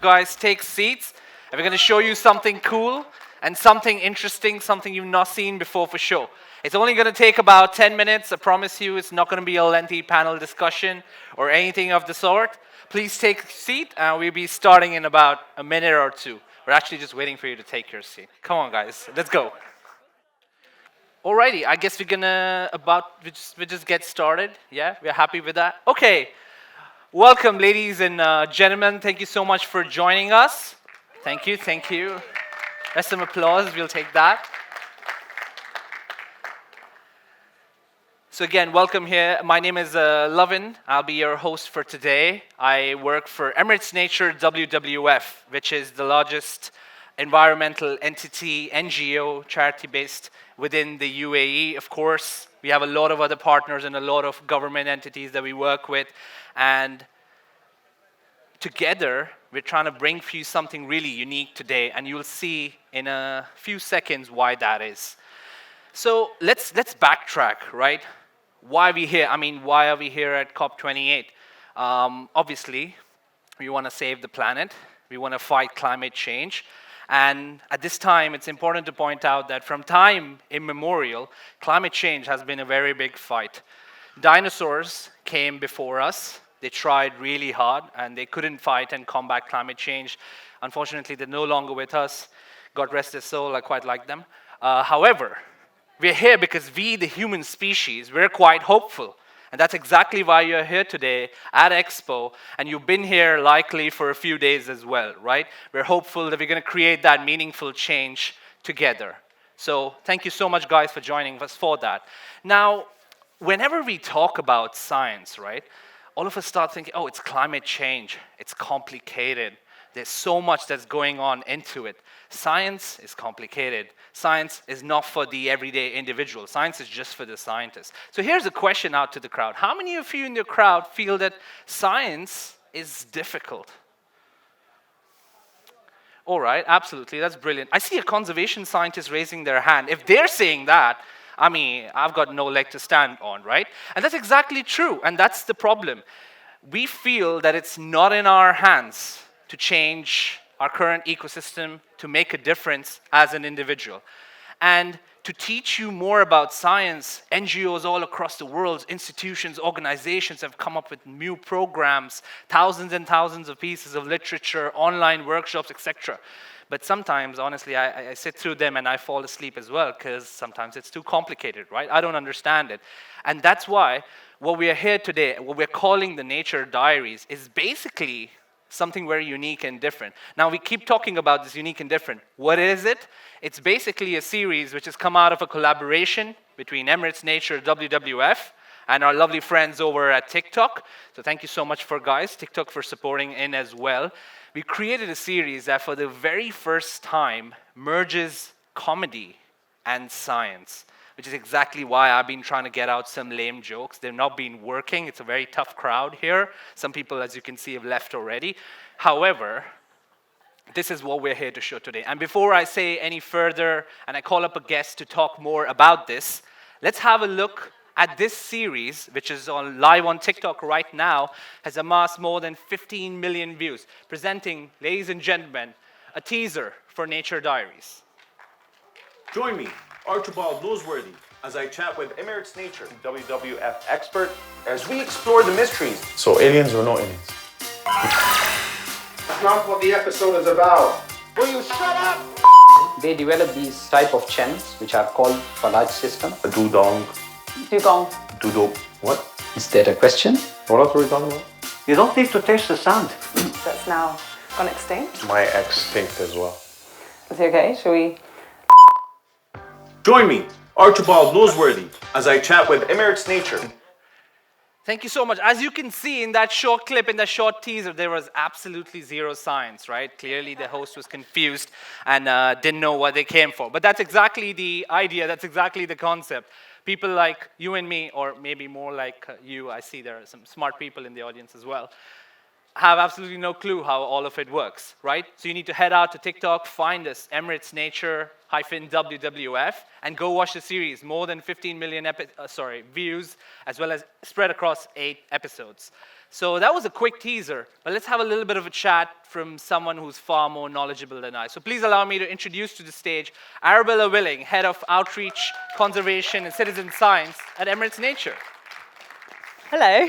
guys take seats. And we're going to show you something cool and something interesting, something you've not seen before for sure. It's only going to take about 10 minutes. I promise you it's not going to be a lengthy panel discussion or anything of the sort. Please take a seat, and we'll be starting in about a minute or two. We're actually just waiting for you to take your seat. Come on, guys. Let's go. Alrighty, I guess we're gonna we just get started. Yeah, we're happy with that. Okay, welcome, ladies and gentlemen. Thank you so much for joining us. Thank you, thank you. There's some applause. We'll take that. So again, welcome here. My name is Lavin. I'll be your host for today. I work for Emirates Nature WWF, which is the largest environmental entity, NGO, charity-based within the UAE, of course. We have a lot of other partners and a lot of government entities that we work with. And together, we're trying to bring for you something really unique today. And you'll see in a few seconds why that is. So let's backtrack, right? Why are we here? I mean, why are we here at COP28? Obviously, we want to save the planet. We want to fight climate change. And at this time, it's important to point out that from time immemorial, climate change has been a very big fight. Dinosaurs came before us. They tried really hard, and they couldn't fight and combat climate change. Unfortunately, they're no longer with us. God rest their soul, I quite like them. However, we're here because we, the human species, we're quite hopeful. And that's exactly why you're here today at Expo, and you've been here likely for a few days as well, right? We're hopeful that we're going to create that meaningful change together. So thank you so much, guys, for joining us for that. Now, whenever we talk about science, right, all of us start thinking, oh, it's climate change. It's complicated. There's so much that's going on into it. Science is complicated. Science is not for the everyday individual. Science is just for the scientists. So here's a question out to the crowd. How many of you in the crowd feel that science is difficult? All right, absolutely, that's brilliant. I see a conservation scientist raising their hand. If they're saying that, I mean, I've got no leg to stand on, right? And that's exactly true, and that's the problem. We feel that it's not in our hands to change our current ecosystem, to make a difference as an individual. And to teach you more about science, NGOs all across the world, institutions, organizations have come up with new programs, thousands and thousands of pieces of literature, online workshops, etc. But sometimes, honestly, I sit through them and I fall asleep as well, because sometimes it's too complicated, right? I don't understand it. And that's why what we are here today, what we're calling the Nature Diaries, is basically something very unique and different. Now, we keep talking about this unique and different. What is it? It's basically a series which has come out of a collaboration between Emirates Nature WWF and our lovely friends over at TikTok. So thank you so much for TikTok for supporting in as well. We created a series that for the very first time merges comedy and science, which is exactly why I've been trying to get out some lame jokes. They've not been working. It's a very tough crowd here. Some people, as you can see, have left already. However, this is what we're here to show today. And before I say any further, and I call up a guest to talk more about this, let's have a look at this series, which is live on TikTok right now, has amassed more than 15 million views, presenting, ladies and gentlemen, a teaser for Nature Diaries. Join me, Archibald Noseworthy, as I chat with Emirates Nature WWF expert as we explore the mysteries. So aliens or no aliens? That's not what the episode is about. Will you shut up? They develop these type of chants which are called Falaj system. A dudong. Dugong. Dudo. What? Is that a question? What else were we talking about? You don't need to taste the sand. That's now gone extinct. My extinct as well. Is it okay? Shall we? Join me, Archibald Noseworthy, as I chat with Emirates Nature. Thank you so much. As you can see in that short clip, in that short teaser, there was absolutely zero science, right? Clearly the host was confused and didn't know what they came for. But that's exactly the idea, that's exactly the concept. People like you and me, or maybe more like you, I see there are some smart people in the audience as well. have absolutely no clue how all of it works, right? So you need to head out to TikTok, find us, Emirates Nature WWF, and go watch the series. More than 15 million views, as well as spread across 8 episodes. So that was a quick teaser, but let's have a little bit of a chat from someone who's far more knowledgeable than I. So please allow me to introduce to the stage Arabella Willing, Head of Outreach, Conservation, and Citizen Science at Emirates Nature. Hello.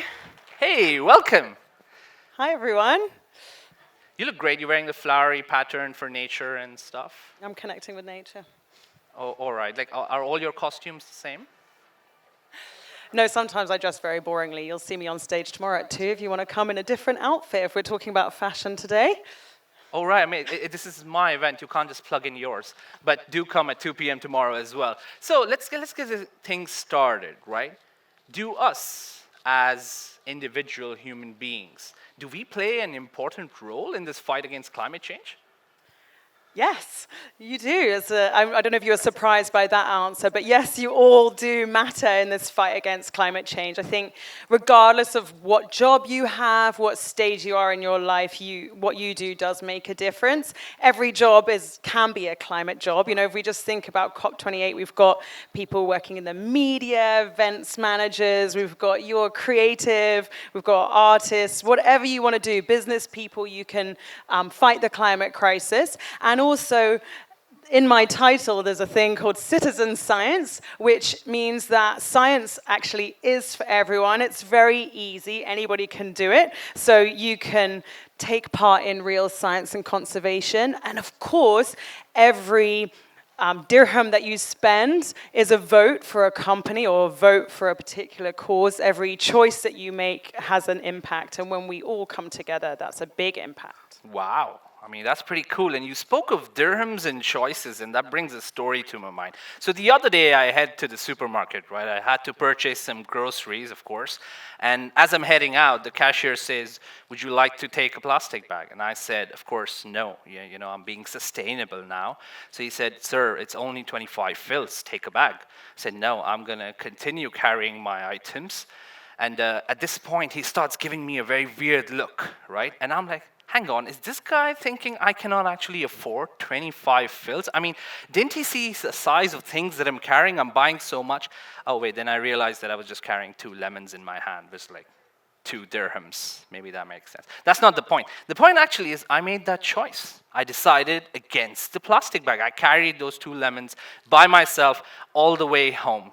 Hey, welcome. Hi, everyone. You look great. You're wearing the flowery pattern for nature and stuff. I'm connecting with nature. Oh, all right. Like, are all your costumes the same? No, sometimes I dress very boringly. You'll see me on stage tomorrow at 2 if you want to come in a different outfit, if we're talking about fashion today. All right. I mean, this is my event. You can't just plug in yours. But do come at 2 p.m. tomorrow as well. So let's get things started, right? Do us, as individual human beings, do we play an important role in this fight against climate change? Yes, you do. I don't know if you were surprised by that answer, but yes, you all do matter in this fight against climate change. I think regardless of what job you have, what stage you are in your life, what you do does make a difference. Every job can be a climate job. You know, if we just think about COP28, we've got people working in the media, events managers, we've got your creative, we've got artists, whatever you want to do, business people, you can fight the climate crisis. And also, in my title, there's a thing called citizen science, which means that science actually is for everyone. It's very easy. Anybody can do it. So you can take part in real science and conservation. And of course, every dirham that you spend is a vote for a company or a vote for a particular cause. Every choice that you make has an impact. And when we all come together, that's a big impact. Wow. I mean, that's pretty cool. And you spoke of dirhams and choices, and that brings a story to my mind. So the other day, I head to the supermarket, right? I had to purchase some groceries, of course. And as I'm heading out, the cashier says, "Would you like to take a plastic bag?" And I said, "Of course, no. You know, I'm being sustainable now." So he said, "Sir, it's only 25 fils. Take a bag." I said, "No, I'm going to continue carrying my items." And at this point, he starts giving me a very weird look, right? And I'm like, hang on, is this guy thinking I cannot actually afford 25 fils? I mean, didn't he see the size of things that I'm carrying? I'm buying so much. Oh, wait, then I realized that I was just carrying 2 lemons in my hand. It was like 2 dirhams. Maybe that makes sense. That's not the point. The point actually is I made that choice. I decided against the plastic bag. I carried those 2 lemons by myself all the way home.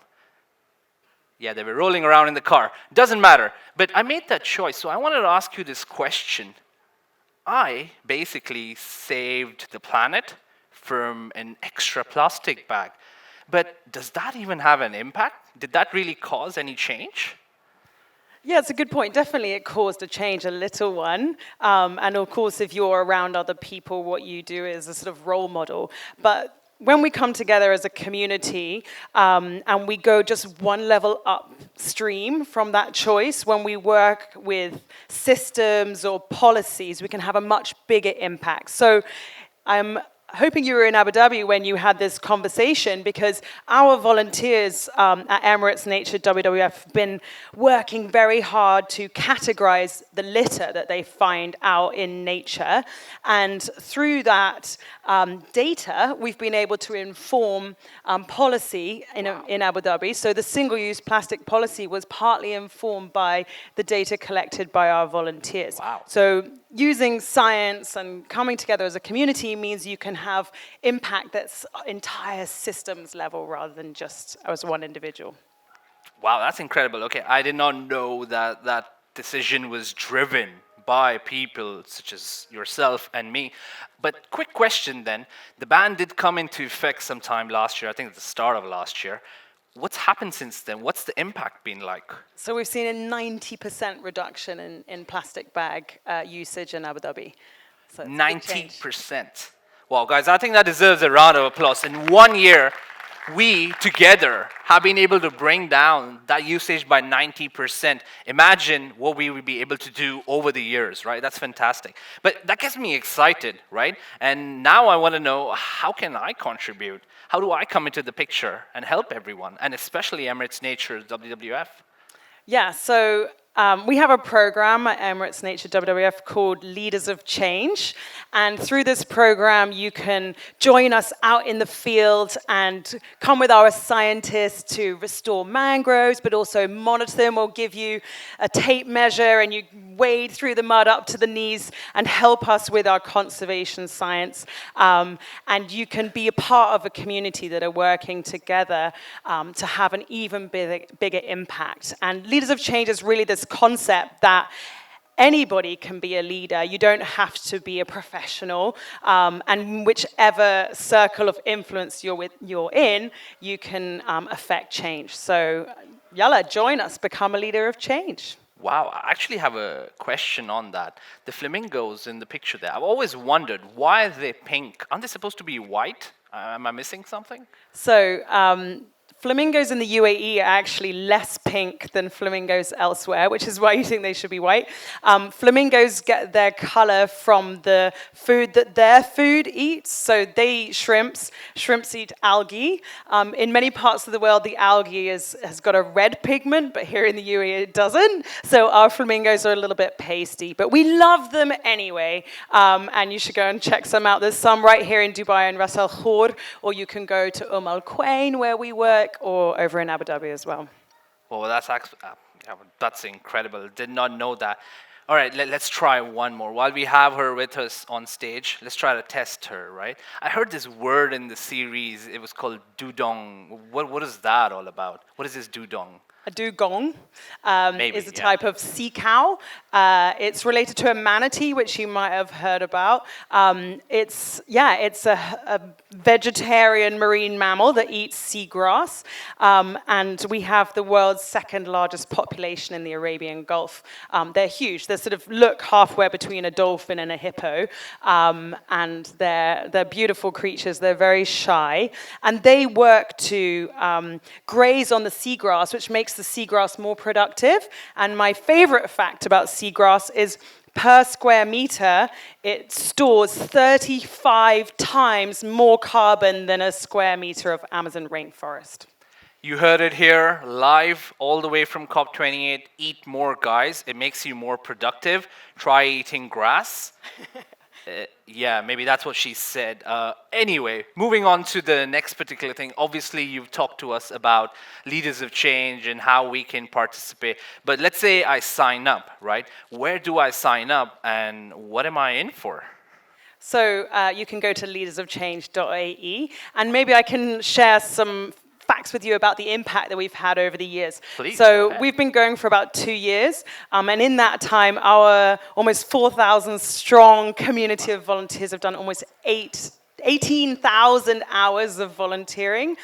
Yeah, they were rolling around in the car. Doesn't matter. But I made that choice. So I wanted to ask you this question. I basically saved the planet from an extra plastic bag. But does that even have an impact? Did that really cause any change? Yeah, it's a good point. Definitely it caused a change, a little one. And of course, if you're around other people, what you do is a sort of role model. But when we come together as a community and we go just one level upstream from that choice, when we work with systems or policies, we can have a much bigger impact. So I'm hoping you were in Abu Dhabi when you had this conversation, because our volunteers at Emirates Nature WWF have been working very hard to categorize the litter that they find out in nature. And through that data, we've been able to inform policy in Abu Dhabi. So the single-use plastic policy was partly informed by the data collected by our volunteers. Wow. So using science and coming together as a community means you can have impact that's entire systems level rather than just as one individual. Wow, that's incredible. Okay, I did not know that that decision was driven by people such as yourself and me. But quick question then. The ban did come into effect sometime last year, I think at the start of last year. What's happened since then? What's the impact been like? So we've seen a 90% reduction in plastic bag usage in Abu Dhabi. So 90%. Wow, guys, I think that deserves a round of applause. In 1 year, we together have been able to bring down that usage by 90%. Imagine what we would be able to do over the years, right? That's fantastic. But that gets me excited, right? And now I want to know, how can I contribute? How do I come into the picture and help everyone, and especially Emirates Nature WWF? Yeah, so We have a program at Emirates Nature WWF called Leaders of Change. And through this program, you can join us out in the field and come with our scientists to restore mangroves, but also monitor them. We'll give you a tape measure and you wade through the mud up to the knees and help us with our conservation science. And you can be a part of a community that are working together to have an even bigger impact. And Leaders of Change is really this concept that anybody can be a leader. You don't have to be a professional. And whichever circle of influence you're in, you can affect change. So, yalla, join us, become a leader of change. Wow, I actually have a question on that. The flamingos in the picture there, I've always wondered, why are they pink? Aren't they supposed to be white? Am I missing something? So, flamingos in the UAE are actually less pink than flamingos elsewhere, which is why you think they should be white. Flamingos get their color from the food that their food eats. So they eat shrimps. Shrimps eat algae. In many parts of the world, the algae has got a red pigment, but here in the UAE it doesn't. So our flamingos are a little bit pasty, but we love them anyway. And you should go and check some out. There's some right here in Dubai and Ras Al Khor, or you can go to Al Quwain where we work, or over in Abu Dhabi as well. Well, that's incredible. Did not know that. All right, let's try one more. While we have her with us on stage, let's try to test her, right? I heard this word in the series. It was called dudong. What is that all about? What is this dudong? A dugong is a yeah. type of sea cow. It's related to a manatee, which you might have heard about. It's a vegetarian marine mammal that eats seagrass. And we have the world's second largest population in the Arabian Gulf. They're huge. They sort of look halfway between a dolphin and a hippo. And they're beautiful creatures. They're very shy. And they work to graze on the seagrass, which makes the seagrass more productive. And my favorite fact about seagrass is per square meter, it stores 35 times more carbon than a square meter of Amazon rainforest. You heard it here, live, all the way from COP28. Eat more, guys. It makes you more productive. Try eating grass. Yeah, maybe that's what she said. Anyway, moving on to the next particular thing. Obviously, you've talked to us about leaders of change and how we can participate. But let's say I sign up, right? Where do I sign up and what am I in for? So you can go to leadersofchange.ae, and maybe I can share some facts with you about the impact that we've had over the years. Please, so we've been going for about 2 years, and in that time, our almost 4,000 strong community of volunteers have done almost 18,000 hours of volunteering.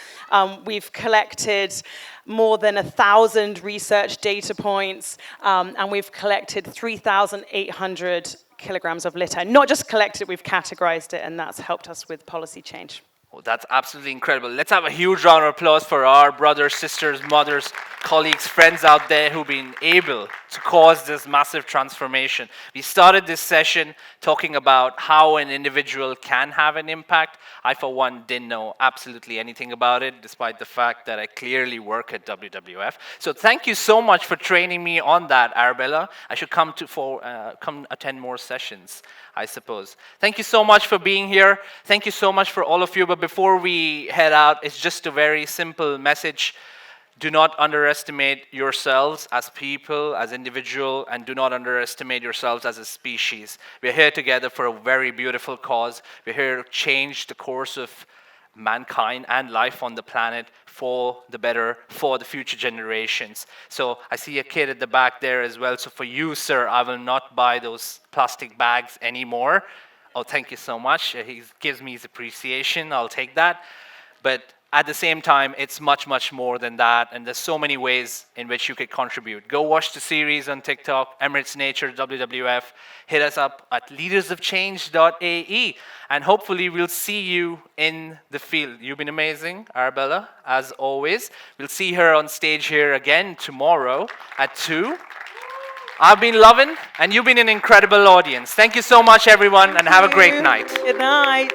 We've collected more than 1,000 research data points, and we've collected 3,800 kilograms of litter. Not just collected it, we've categorized it, and that's helped us with policy change. Oh, that's absolutely incredible. Let's have a huge round of applause for our brothers, sisters, mothers, colleagues, friends out there who've been able to cause this massive transformation. We started this session talking about how an individual can have an impact. I, for one, didn't know absolutely anything about it, despite the fact that I clearly work at WWF. So thank you so much for training me on that, Arabella. I should come attend more sessions, I suppose. Thank you so much for being here. Thank you so much for all of you. But before we head out, it's just a very simple message. Do not underestimate yourselves as people, as individuals, and do not underestimate yourselves as a species. We're here together for a very beautiful cause. We're here to change the course of mankind and life on the planet for the better, for the future generations. So I see a kid at the back there as well. So for you, sir, I will not buy those plastic bags anymore. Oh, thank you so much. He gives me his appreciation. I'll take that. But at the same time, it's much, much more than that. And there's so many ways in which you could contribute. Go watch the series on TikTok, Emirates Nature, WWF. Hit us up at leadersofchange.ae. And hopefully we'll see you in the field. You've been amazing, Arabella, as always. We'll see her on stage here again tomorrow at 2. I've been Lavin, and you've been an incredible audience. Thank you so much, everyone, and have a great night. Good night.